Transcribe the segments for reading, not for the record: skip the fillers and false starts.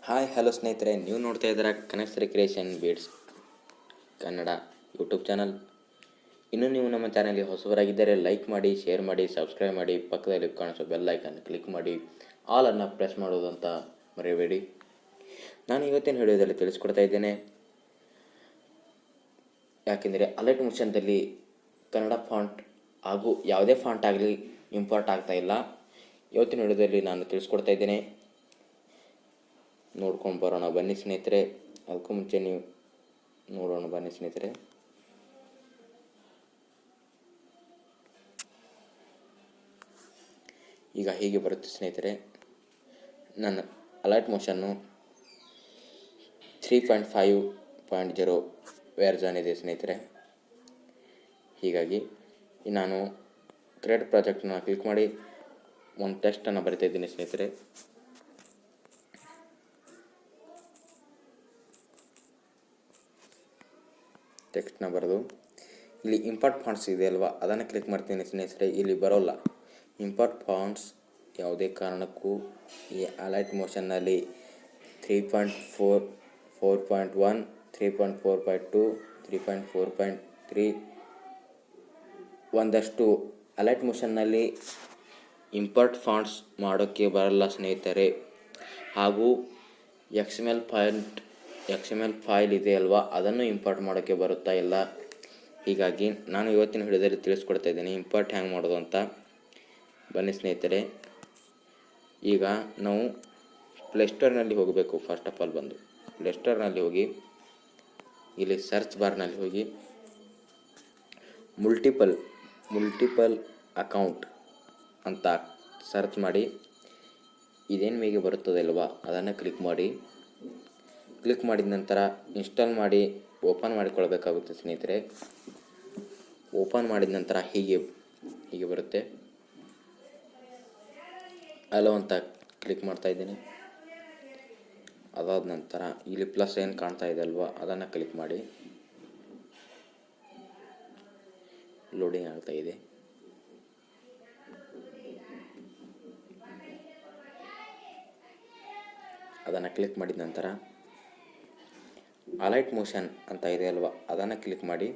Hi hello ಸ್ನೇಹಿತರೆ, ನೀವು ನೋಡ್ತಾ ಇದ್ದೀರಾ Kanasri creation beads Kannada YouTube channel. ಇನ್ನೂ ನೀವು ನಮ್ಮ ಚಾನಲ್ಗೆ ಹೊಸಬರಾಗಿದ್ದರೆ ಲೈಕ್ ಮಾಡಿ, ಶೇರ್ ಮಾಡಿ, ಸಬ್ಸ್ಕ್ರೈಬ್ ಮಾಡಿ, ಪಕ್ಕದಲ್ಲಿ ಕಾಣಿಸೋ ಬೆಲ್ ಐಕನ್ ಕ್ಲಿಕ್ ಮಾಡಿ, ಆಲನ್ನು ಪ್ರೆಸ್ ಮಾಡೋದಂತ ಮರೆಯಬೇಡಿ. ನಾನು ಇವತ್ತಿನ ವಿಡಿಯೋದಲ್ಲಿ ತಿಳಿಸ್ಕೊಡ್ತಾ ಇದ್ದೇನೆ. ಯಾಕೆಂದರೆ ಅಲರ್ಟ್ ಮೋಷನ್ದಲ್ಲಿ ಕನ್ನಡ ಫಾಂಟ್ ಹಾಗೂ ಯಾವುದೇ ಫಾಂಟ್ ಆಗಲಿ ಇಂಪೋರ್ಟ್ ಆಗ್ತಾ ಇಲ್ಲ. ಇವತ್ತಿನ ವಿಡಿಯೋದಲ್ಲಿ ನಾನು ತಿಳಿಸ್ಕೊಡ್ತಾ ಇದ್ದೇನೆ. ನೋಡ್ಕೊಂಡು ಬರೋಣ ಬನ್ನಿ ಸ್ನೇಹಿತರೆ. ಅದಕ್ಕೂ ಮುಂಚೆ ನೀವು ನೋಡೋಣ ಬನ್ನಿ ಸ್ನೇಹಿತರೆ. ಈಗ ಹೀಗೆ ಬರುತ್ತೆ ಸ್ನೇಹಿತರೆ. ನನ್ನ ಅಲರ್ಟ್ ಮೋಷನ್ನು 3.5.0 ವೆರ್ಷನ್ ಇದೆ ಸ್ನೇಹಿತರೆ. ಹೀಗಾಗಿ ನಾನು ಕ್ರಿಯೇಟ್ ಪ್ರಾಜೆಕ್ಟ್ನ ಕ್ಲಿಕ್ ಮಾಡಿ ಒಂದು ಟೆಕ್ಸ್ಟನ್ನು ಬರಿತಾ ಇದ್ದೀನಿ ಸ್ನೇಹಿತರೆ. ಟೆಕ್ಸ್ಟ್ನ ಬರೆದು ಇಲ್ಲಿ ಇಂಪೋರ್ಟ್ ಫಾಂಟ್ಸ್ ಇದೆ ಅಲ್ವಾ, ಅದನ್ನು ಕ್ಲಿಕ್ ಮಾಡ್ತೀನಿ ಸ್ನೇಹಿತರೆ. ಇಲ್ಲಿ ಬರೋಲ್ಲ ಇಂಪೋರ್ಟ್ ಫಾಂಟ್ಸ್. ಯಾವುದೇ ಕಾರಣಕ್ಕೂ ಈ ಅಲರ್ಟ್ ಮೋಷನ್ನಲ್ಲಿ 3.4, 4.1, 3.4.2, 3.4.3 ಒಂದಷ್ಟು ಅಲರ್ಟ್ ಮೋಷನ್ನಲ್ಲಿ ಇಂಪೋರ್ಟ್ ಫಾಂಟ್ಸ್ ಮಾಡೋಕ್ಕೆ ಬರಲ್ಲ ಸ್ನೇಹಿತರೆ. ಹಾಗೂ XML ಫೈಲ್ ಇದೆ ಅಲ್ವಾ, ಅದನ್ನು ಇಂಪೋರ್ಟ್ ಮಾಡೋಕ್ಕೆ ಬರುತ್ತಾ ಇಲ್ಲ. ಹೀಗಾಗಿ ನಾನು ಇವತ್ತಿನ ವಿಡಿಯೋದಲ್ಲಿ ತಿಳಿಸ್ಕೊಡ್ತಾ ಇದ್ದೀನಿ ಇಂಪೋರ್ಟ್ ಹ್ಯಾಂಗೆ ಮಾಡೋದು ಅಂತ. ಬನ್ನಿ ಸ್ನೇಹಿತರೆ. ಈಗ ನಾವು ಪ್ಲೇಸ್ಟೋರ್ನಲ್ಲಿ ಹೋಗಬೇಕು. ಫಸ್ಟ್ ಆಫ್ ಆಲ್ ಬಂದು ಪ್ಲೇಸ್ಟೋರ್ನಲ್ಲಿ ಹೋಗಿ ಇಲ್ಲಿ ಸರ್ಚ್ ಬಾರ್ನಲ್ಲಿ ಹೋಗಿ ಮುಲ್ಟಿಪಲ್ ಅಕೌಂಟ್ ಅಂತ ಸರ್ಚ್ ಮಾಡಿ ಇದೇನು ಮೇಗೆ ಬರುತ್ತದೆ ಅಲ್ವಾ, ಅದನ್ನು ಕ್ಲಿಕ್ ಮಾಡಿ. ಕ್ಲಿಕ್ ಮಾಡಿದ ನಂತರ ಇನ್ಸ್ಟಾಲ್ ಮಾಡಿ ಓಪನ್ ಮಾಡಿಕೊಳ್ಬೇಕಾಗುತ್ತೆ ಸ್ನೇಹಿತರೆ. ಓಪನ್ ಮಾಡಿದ ನಂತರ ಹೀಗೆ ಬರುತ್ತೆ. ಅಲೋ ಅಂತ ಕ್ಲಿಕ್ ಮಾಡ್ತಾ ಇದ್ದೀನಿ. ಅದಾದ ನಂತರ ಇಲ್ಲಿ ಪ್ಲಸ್ ಏನು ಕಾಣ್ತಾ ಇದೆ ಅಲ್ವಾ, ಅದನ್ನು ಕ್ಲಿಕ್ ಮಾಡಿ. ಲೋಡಿಂಗ್ ಆಗ್ತಾ ಇದೆ. ಅದನ್ನು ಕ್ಲಿಕ್ ಮಾಡಿದ ನಂತರ ಅಲರ್ಟ್ ಮೋಷನ್ ಅಂತ ಇದೆ ಅಲ್ವಾ, ಅದನ್ನು ಕ್ಲಿಕ್ ಮಾಡಿ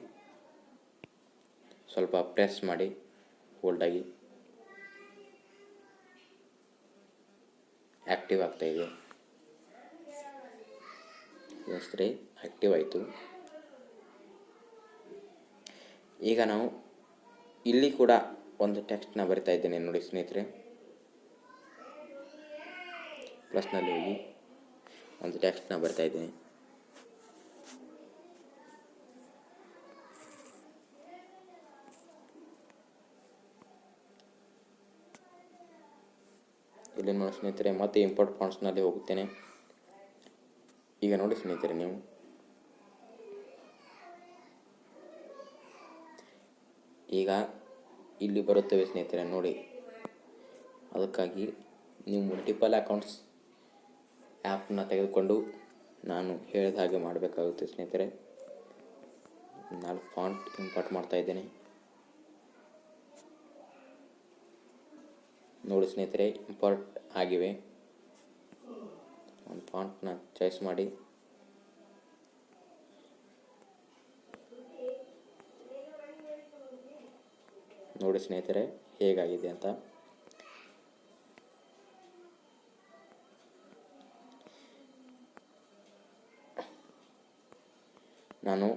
ಸ್ವಲ್ಪ ಪ್ರೆಸ್ ಮಾಡಿ ಹೋಲ್ಡಾಗಿ. ಆ್ಯಕ್ಟಿವ್ ಆಗ್ತಾ ಇದೆ ಸ್ನೇಹಿತರೆ. ಆ್ಯಕ್ಟಿವ್ ಆಯಿತು. ಈಗ ನಾವು ಇಲ್ಲಿ ಕೂಡ ಒಂದು ಟೆಕ್ಸ್ಟ್ನ ಬರಿತಾ ಇದ್ದೇನೆ ನೋಡಿ ಸ್ನೇಹಿತರೆ. ಪ್ಲಸ್ನಲ್ಲಿ ಹೋಗಿ ಒಂದು ಟೆಕ್ಸ್ಟ್ನ ಬರಿತಾ ಇದ್ದೀನಿ. ಇಲ್ಲಿ ನೋಡಿ ಸ್ನೇಹಿತರೆ, ಮತ್ತೆ ಇಂಪೋರ್ಟ್ ಫಾಂಟ್ಸ್ನಲ್ಲಿ ಹೋಗುತ್ತೇನೆ. ಈಗ ನೋಡಿ ಸ್ನೇಹಿತರೆ, ನೀವು ಈಗ ಇಲ್ಲಿ ಬರುತ್ತವೆ ಸ್ನೇಹಿತರೆ ನೋಡಿ. ಅದಕ್ಕಾಗಿ ನೀವು ಮಲ್ಟಿಪಲ್ ಅಕೌಂಟ್ಸ್ ಆ್ಯಪ್ನ ತೆಗೆದುಕೊಂಡು ನಾನು ಹೇಳಿದ ಹಾಗೆ ಮಾಡಬೇಕಾಗುತ್ತೆ ಸ್ನೇಹಿತರೆ. ನಾನು ಫಾಂಟ್ ಇಂಪೋರ್ಟ್ ಮಾಡ್ತಾ ಇದ್ದೇನೆ ನೋಡಿ ಸ್ನೇಹಿತರೆ. ಇಂಪೋರ್ಟ್ ಆಗಿವೆ. ಒಂದು ಫಾಂಟ್ನ ಚಾಯ್ಸ್ ಮಾಡಿ ನೋಡಿ ಸ್ನೇಹಿತರೆ ಹೇಗಾಗಿದೆ ಅಂತ. ನಾನು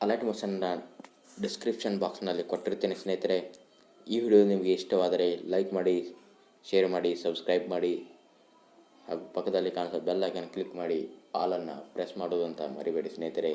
ಅಲರ್ಟ್ ಮೋಷನ್ನ ಡಿಸ್ಕ್ರಿಪ್ಷನ್ ಬಾಕ್ಸ್ನಲ್ಲಿ ಕೊಟ್ಟಿರ್ತೇನೆ ಸ್ನೇಹಿತರೆ. ಈ ವಿಡಿಯೋ ನಿಮಗೆ ಇಷ್ಟವಾದರೆ ಲೈಕ್ ಮಾಡಿ, ಶೇರ್ ಮಾಡಿ, ಸಬ್ಸ್ಕ್ರೈಬ್ ಮಾಡಿ, ಹಾಗೂ ಪಕ್ಕದಲ್ಲಿ ಕಾಣಿಸೋ ಬೆಲ್ ಐಕಾನ್ ಕ್ಲಿಕ್ ಮಾಡಿ, ಆಲನ್ನು ಪ್ರೆಸ್ ಮಾಡೋದಂತ ಮರಿಬೇಡಿ ಸ್ನೇಹಿತರೆ.